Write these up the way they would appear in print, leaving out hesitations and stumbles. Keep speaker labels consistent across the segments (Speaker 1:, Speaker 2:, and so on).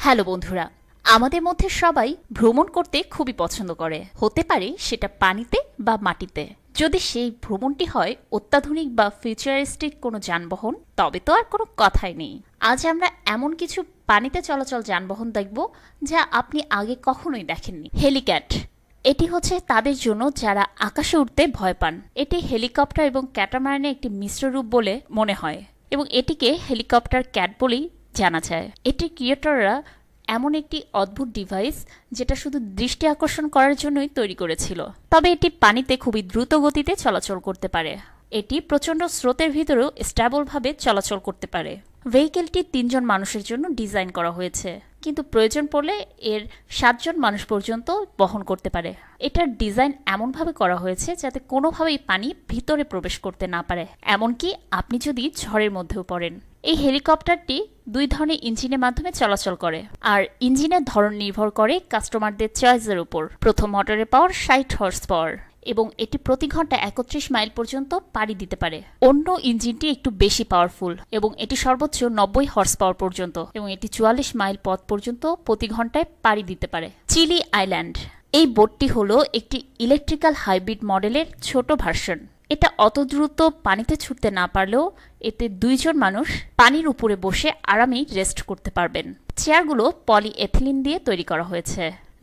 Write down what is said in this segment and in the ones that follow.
Speaker 1: Hello বন্ধুরা, আমাদের মধ্যে সবাই ভ্রমণ করতে খুবই পছন্দ করে। হতে পারে সেটা পানিতে বা মাটিতে। যদি সেই ভ্রমণটি হয় অত্যাধুনিক বা ফিউচারিস্টিক কোনো যানবাহন, তবে তো আর কোনো কথাই নেই। আজ আমরা এমন কিছু পানিতে চলাচল যানবাহন দেখব যা আপনি আগে কখনোই দেখেননি। হেলিক্যাট। এটি হচ্ছে তাদের জন্য যারা আকাশে উঠতে ভয় পান। এটি হেলিকপ্টার এবং ক্যাটামারানের একটি মিশ্র রূপ বলে মনে হয় এবং এটিকে হেলিকপ্টার ক্যাট বলেই জানা যায়। এটির ক্রিয়েটররা এমন একটি অদ্ভুত ডিভাইস যেটা শুধু দৃষ্টি আকর্ষণ করার জন্যই তৈরি করেছিল। তবে এটি পানিতে খুবই দ্রুত গতিতে চলাচল করতে পারে। এটি প্রচণ্ড স্রোতের ভিতরেও স্ট্যাবলভাবে চলাচল করটি পারে। ভেহিকেলটি ৩ জন মানুষের জন্য ডিজাইন করা হয়েছে, কিন্তু প্রয়োজন পড়লে এর ৭ জন মানুষ পর্যন্ত বহন করতে পারে। এটার ডিজাইন এমনভাবে করা হয়েছে যাতে কোনোভাবেই পানি ভিতরে প্রবেশ করতে না পারে, এমনকি আপনি যদি ঝড়ের মধ্যেও পড়েন। এই হেলিকপ্টারটি ২ ধরনের ইঞ্জিনের মাধ্যমে চলাচল করে, আর ইঞ্জিনের ধরন নির্ভর করে কাস্টমারদের চয়েসের উপর। প্রথম মোটরের পাওয়ার ৬০ হর্স পাওয়ার এবং এটি প্রতি ঘন্টায় ৩১ মাইল পর্যন্ত পাড়ি দিতে পারে। অন্য ইঞ্জিনটি একটু বেশি পাওয়ারফুল এবং এটি সর্বোচ্চ ৯০ হর্স পাওয়ার পর্যন্ত এবং এটি ৪৪ মাইল পথ পর্যন্ত প্রতি ঘন্টায় পাড়ি দিতে পারে। Chile island. এই বোটটি হলো একটি ইলেকট্রিক্যাল হাইব্রিড মডেলের ছোট ভার্সন। এটা অত দ্রুত পানিতে ছুটতে না পারলেও এতে ২ জন মানুষ পানির উপরে বসে আরামেই রেস্ট করতে পারবেন। চেয়ারগুলো পলিএথিলিন দিয়ে তৈরি করা হয়েছে,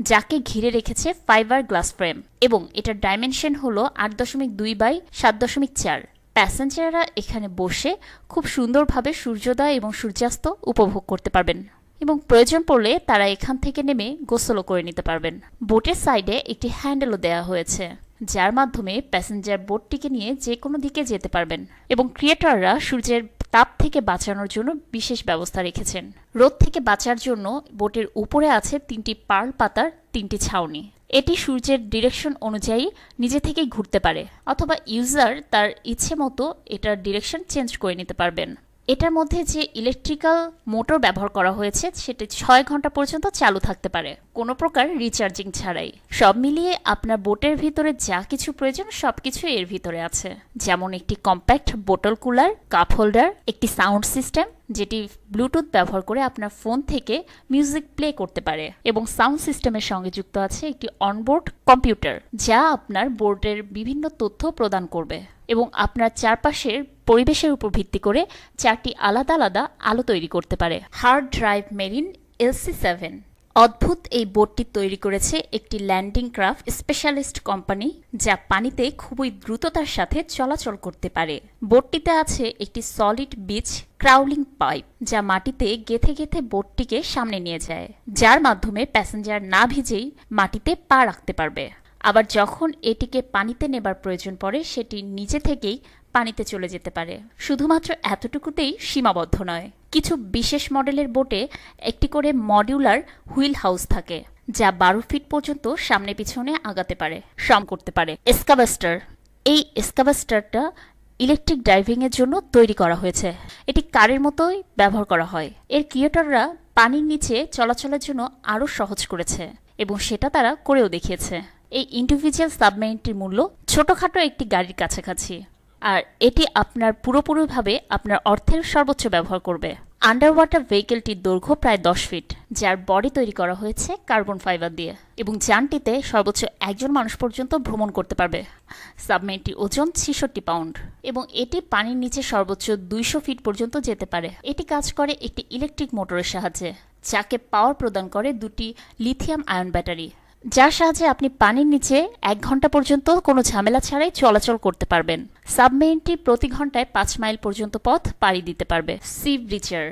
Speaker 1: যাকে ঘিরে রেখেছে ফাইবার গ্লাস ফ্রেম, এবং এটার ডাইমেনশন হলো ৮.২ বাই ৭.৪। প্যাসেঞ্জাররা এখানে বসে খুব সুন্দরভাবে সূর্যোদয় এবং সূর্যাস্ত উপভোগ করতে পারবেন এবং প্রয়োজন পড়লে তারা এখান থেকে নেমে গোসলও করে নিতে পারবেন। বোটের সাইডে একটি হ্যান্ডেলও দেওয়া হয়েছে, যার মাধ্যমে প্যাসেঞ্জার বোটটিকে নিয়ে যে কোনো দিকে যেতে পারবেন, এবং ক্রিয়েটররা সূর্যের তাপ থেকে বাঁচানোর জন্য বিশেষ ব্যবস্থা রেখেছেন। রোদ থেকে বাঁচার জন্য বোটের উপরে আছে ৩টি পার্ল পাতার ৩টি ছাউনি। এটি সূর্যের ডিরেকশন অনুযায়ী নিজে থেকেই ঘুরতে পারে, অথবা ইউজার তার ইচ্ছে মতো এটার ডিরেকশন চেঞ্জ করে নিতে পারবেন। এটার মধ্যে যে ইলেকট্রিক্যাল মোটর ব্যবহার করা হয়েছে সেটি ৬ ঘন্টা পর্যন্ত চালু থাকতে পারে, কোনো প্রকার রিচার্জিং ছাড়াই। সব মিলিয়ে আপনার বোটের ভিতরে যা কিছু প্রয়োজন সবকিছু এর ভিতরে আছে, যেমন একটি কম্প্যাক্ট বোতল কুলার, কাপ হোল্ডার, একটি সাউন্ড সিস্টেম যেটি ব্লুটুথ ব্যবহার করে আপনার ফোন থেকে মিউজিক প্লে করতে পারে, এবং সাউন্ড সিস্টেমের সঙ্গে যুক্ত আছে একটি অনবোর্ড কম্পিউটার যা আপনার বোর্ডের বিভিন্ন তথ্য প্রদান করবে এবং আপনার চারপাশের পরিবেশের উপর ভিত্তি করে ৪টি আলাদা আলাদা আলো তৈরি করতে পারে। Hard drive marine LC7। অদ্ভুত এই বোটটি তৈরি করেছে একটি ল্যান্ডিং ক্রাফট স্পেশালিস্ট কোম্পানি, যা পানিতে খুবই দ্রুততার সাথে চলাচল করতে পারে। বোটটিতে আছে একটি সলিড বিচ ক্রাউলিং পাইপ, যা মাটিতে গেঁথে গেঁথে বোটটিকে সামনে নিয়ে যায়, যার মাধ্যমে প্যাসেঞ্জার না ভিজেই মাটিতে পা রাখতে পারবে। আবার যখন এটিকে পানিতে নেবার প্রয়োজন পড়ে সেটি নিজে থেকেই পানিতে চলে যেতে পারে। শুধুমাত্র এতটুকুতেই সীমাবদ্ধ নয়, কিছু বিশেষ মডেলের বোটে একটি করে মডিউলার হুইল হাউস থাকে, যা ১২ ফিট পর্যন্ত সামনে পিছনে আগাতে পারে, শ্রম করতে পারে। এক্সকাভাস্টার। এই এক্সকাভাস্টারটা ইলেকট্রিক ড্রাইভিং এর জন্য তৈরি করা হয়েছে। এটি কারের মতোই ব্যবহার করা হয়। এর ক্রিয়েটররা পানির নিচে চলাচলের জন্য আরও সহজ করেছে এবং সেটা তারা করেও দেখিয়েছে। এই ইন্ডিভিজুয়াল সাবমেরিনটির মূল্য ছোটখাটো একটি গাড়ির কাছাকাছি, আর এটি আপনার পুরোপুরিভাবে আপনার অর্থের সর্বোচ্চ ব্যবহার করবে। আন্ডার ওয়াটার ভেহিকেলটির দৈর্ঘ্য প্রায় ১০ ফিট, যার বডি তৈরি করা হয়েছে কার্বন ফাইবার দিয়ে, এবং যানটিতে সর্বোচ্চ ১ জন মানুষ পর্যন্ত ভ্রমণ করতে পারবে। সাবমেরিনটির ওজন ৬৬ পাউন্ড এবং এটি পানির নিচে সর্বোচ্চ ২০০ ফিট পর্যন্ত যেতে পারে। এটি কাজ করে একটি ইলেকট্রিক মোটরের সাহায্যে, যাকে পাওয়ার প্রদান করে ২টি লিথিয়াম আয়ন ব্যাটারি, যার সাহায্যে আপনি পানির নিচে ১ ঘন্টা পর্যন্ত কোনো ঝামেলা ছাড়াই চলাচল করতে পারবেন। সাবমেরিনটি প্রতি ঘন্টায় ৫ মাইল পর্যন্ত পথ পাড়ি দিতে পারবে। সি ব্রিচার।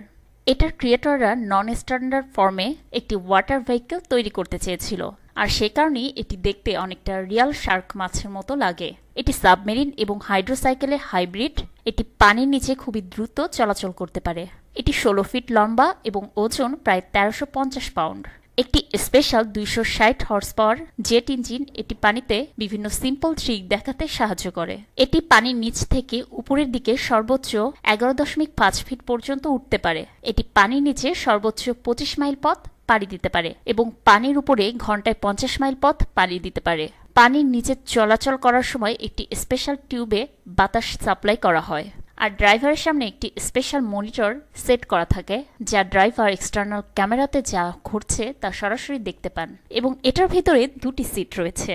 Speaker 1: এটার ক্রিয়েটররা নন স্ট্যান্ডার্ড ফর্মে একটি ওয়াটার ভেহিকেল তৈরি করতে চেয়েছিল, আর সে কারণেই এটি দেখতে অনেকটা রিয়াল শার্ক মাছের মতো লাগে। এটি সাবমেরিন এবং হাইড্রোসাইকেলের হাইব্রিড। এটি পানির নিচে খুবই দ্রুত চলাচল করতে পারে। এটি ১৬ ফিট লম্বা এবং ওজন প্রায় ১৩৫০ পাউন্ড। একটি special ২৬০ horse power jet engine এটি পানিতে বিভিন্ন সিম্পল ট্রিক দেখাতে সাহায্য করে। এটি পানির নিচ থেকে উপরের দিকে সর্বোচ্চ ১১.৫ ফিট পর্যন্ত উঠতে পারে। এটি পানির নিচে সর্বোচ্চ ২৫ মাইল পথ পাড়ি দিতে পারে এবং পানির উপরে ঘন্টায় ৫০ মাইল পথ পাড়ি দিতে পারে। পানির নিচে চলাচল করার সময় একটি স্পেশাল টিউবে বাতাস সাপ্লাই করা হয়, আর ড্রাইভারের সামনে একটি স্পেশাল মনিটর সেট করা থাকে, যা ড্রাইভার এক্সটার্নাল ক্যামেরাতে যা ঘটছে তা সরাসরি দেখতে পান। এবং এটার ভিতরে 2টি সিট রয়েছে,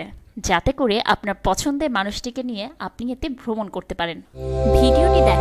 Speaker 1: যাতে করে আপনার পছন্দের মানুষটিকে নিয়ে আপনি এতে ভ্রমণ করতে পারেন। ভিডিওটি দেখা